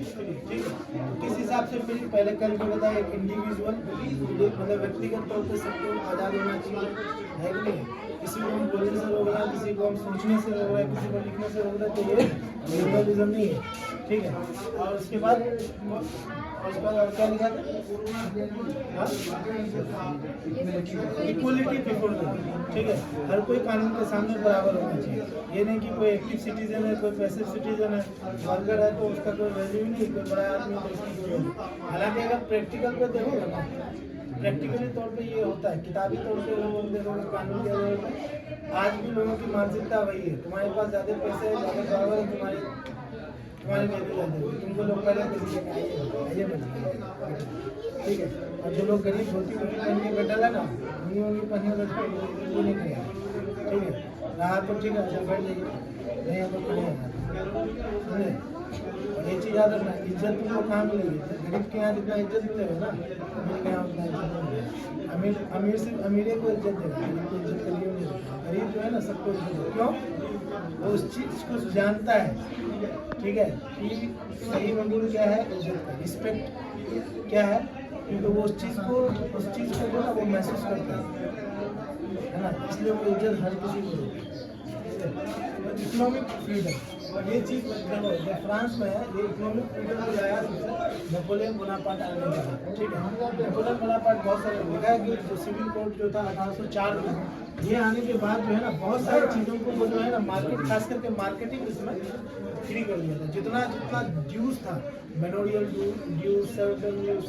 ठीक है। तो किस हिसाब से फिर पहले कल भी बताया, एक इंडिविजुअल मतलब व्यक्तिगत तौर पर सबको आज़ाद होना चाहिए, है कि नहीं? किसी को हम बोलने से रोक रहा है, किसी को हम सोचने से रोक रहा है, किसी को लिखने से रोक रहा है, तो ये लिबरलिज्म नहीं है, ठीक है। और उसके बाद और क्या लिखा था? इक्वलिटी बिफोर लॉ, ठीक है। हर कोई कानून के सामने बराबर होना चाहिए। ये नहीं कि कोई एक्टिव सिटीजन है, कोई पैसिव सिटीजन है, वर्कर है तो उसका कोई वैल्यू नहीं, कोई बड़ा आदमी है तो उसकी कोई वैल्यू। हालांकि अगर प्रैक्टिकल पे देखोगे ना, प्रैक्टिकली तौर पे ये होता है, किताबी तौर पे लोगों को देखोगे कानून के अंदर आज भी लोगों की मानसिकता वही है, तुम्हारे पास ज़्यादा पैसे है, ज़्यादा पावर है, तुम्हारी वैल्यू ज़्यादा है, तुमको लोग पहले आइए ठीक है। और जो लोग गरीब धोती पहन के बैठा है ना, उनकी पहनने वो नहीं करेगा, ठीक है। रहा तो ठीक है, अच्छा बैठ जाइए, नहीं है तो खड़े हैं। और ये चीज़ याद रखना, इज्जत तुमको कहाँ मिलेगी? गरीब के यहाँ जितना इज्जत मिलेगा ना, अमीर के यहाँ उतना इज्जत नहीं मिलेगा। अमीर सिर्फ अमीरे को इज्जत देगा, गरीब को इज्जत करिए नहीं देगा। गरीब जो है ना सबको इज्जत देगा, क्यों? वो उस चीज़ को जानता है, ठीक है, कि सही वैल्यू क्या है, इज्जत का रिस्पेक्ट क्या है, क्योंकि वो उस चीज़ को जो ना वो महसूस करता है ना, इसलिए वो इज्जत हर किसी को देती है। इकोनॉमिक फ्रीडम, ये चीज़ देखो जो फ्रांस में है, ये इकोनॉमिक फ्रीडम को लाया नेपोलियन बोनापार्ट आने के बाद, ठीक है। नेपोलियन बोनापार्ट बहुत सारे लिखा है कि जो सिविल कोड जो था 1804 में, ये आने के बाद जो है ना बहुत सारी चीज़ों को वो जो है ना मार्केट, खास करके मार्केटिंग इसमें फ्री कर दिया था। जितना ड्यूज था, मेमोरियल ड्यूज, सर्विटल ड्यूज,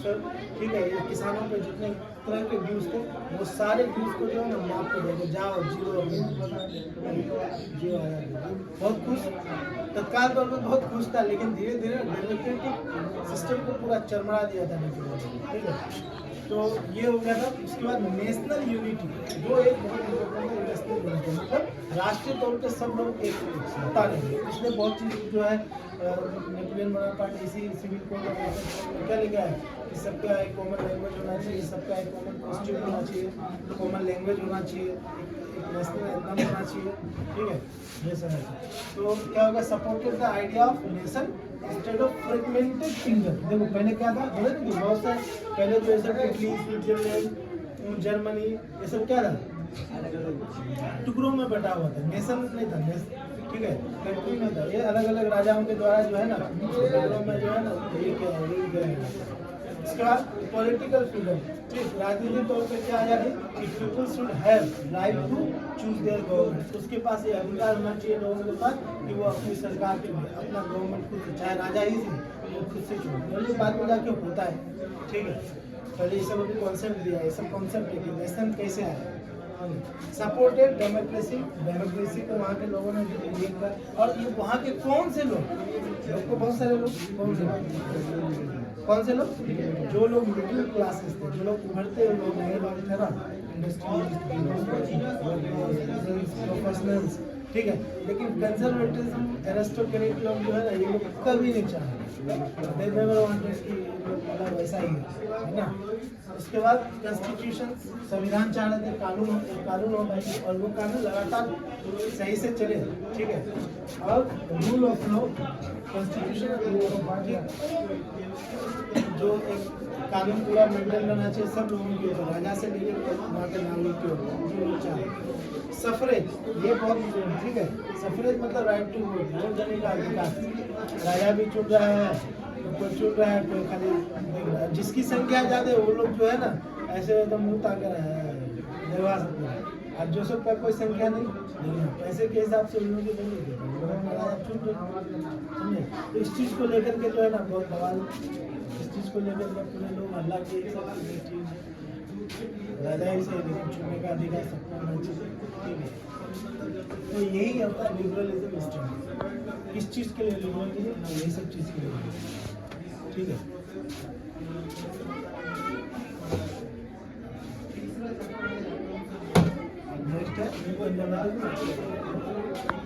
ठीक है, ये किसानों पे जितने तरह के ड्यूज थे, वो सारे ड्यूज को जो है ना माफ कर देंगे, जाओ जीरो आया। बहुत खुश, तत्काल तौर पर बहुत खुश था, लेकिन धीरे धीरे डेमोक्रेटिक सिस्टम को पूरा चरमरा दिया था, ठीक है। तो ये हो गया था। उसके बाद नेशनल यूनिटी, जो एक बहुत इम्पोर्टेंट है, नेशनल यूनिटी मतलब राष्ट्रीय तौर पे सब लोग एक होता नहीं। इसलिए बहुत चीज़ जो है नेपोलियन बोनापार्ट इसी सिविल कोड में क्या लिखा है कि सबका एक कॉमन लैंग्वेज होना चाहिए, सबका एक कॉमन कॉन्स्टिट्यूशन होना चाहिए, कॉमन लैंग्वेज होना चाहिए, एक नेशनल एंथम होना चाहिए, ठीक है, ये सब है। तो क्या होगा, supported the idea of nation instead of fragmented kingdom. देखो पहले क्या था, बोले ना कि बहुत सारे पहले जो सब इटली, स्विट्जरलैंड, जर्मनी, ये सब क्या था, टुकड़ों में बटा हुआ था, नेशन नहीं था, ठीक है, कंट्री में था। ये अलग अलग राजाओं के द्वारा जो है ना टुकड़ों में जो है ना ये क्या। इसके बाद पॉलिटिकल फ्रीडम, ठीक, राजनीतिक तौर पे क्या आया कि people should have right to choose their government. उसके पास ये अधिकार होना चाहिए लोगों के पास कि वो अपनी सरकार के लिए अपना गवर्नमेंट खुद, चाहे राजा ही से वो खुद से चुने। और ये बाद में जाके होता है, ठीक है। पहले ये सब अभी कॉन्सेप्ट दिया, ये सब कॉन्सेप्ट है कि नेशन कैसे आया। सपोर्टेड डेमोक्रेसी को वहाँ के लोगों ने ये कर। और ये वहाँ के कौन से लोग को, बहुत सारे लोग, कौन से लोग, जो लोग मिडिल क्लासेस थे, जो लोग उभरते हुए लोग नए लोग थे ना, प्रोफेशनल्स, ठीक है। लेकिन कंजर्वेटिज्म, एरिस्टोक्रेट लोग जो है ना, ये लोग कभी नहीं चाहे, वैसा ही है ना। उसके बाद कॉन्स्टिट्यूशन, संविधान चाह रहे थे कानून होना चाहिए, और वो कानून लगातार सही से चले, ठीक है। और रूल ऑफ लॉ, कॉन्स्टिट्यूशन जो एक कानून पूरा मेंटेन रहना चाहिए सब लोगों के ऊपर, राजा से लेकर वहाँ के नागरिक के ऊपर, जो लोग चाहे। सफरेज, ये बहुत इम्पोर्टेंट, ठीक है। सफरेज मतलब राइट टू वोट देने का अधिकार। राजा भी चुन रहा है, कोई चुन रहा है, कोई खाली देख रहा है। जिसकी संख्या ज़्यादा है वो लोग जो है ना ऐसे एकदम मुँह ताकर दिलवा सकते हैं। और जो सबका कोई संख्या नहीं, पैसे के हिसाब से उन लोगों की राजा चुन रहे, समझे। तो इस चीज़ को लेकर के जो है ना बहुत बवाल, इस चीज़ को लेकर के पूरे लोग अल्लाह के चीज़ राजा ही से चुनने का अधिकार सबको होना चाहिए, ठीक है। तो यही होता है लिबरलिज्म स्टैंड। किस चीज़ के लिए लिबरलिज्म, यही सब चीज़ के लिए, ठीक है। नेक्स्ट है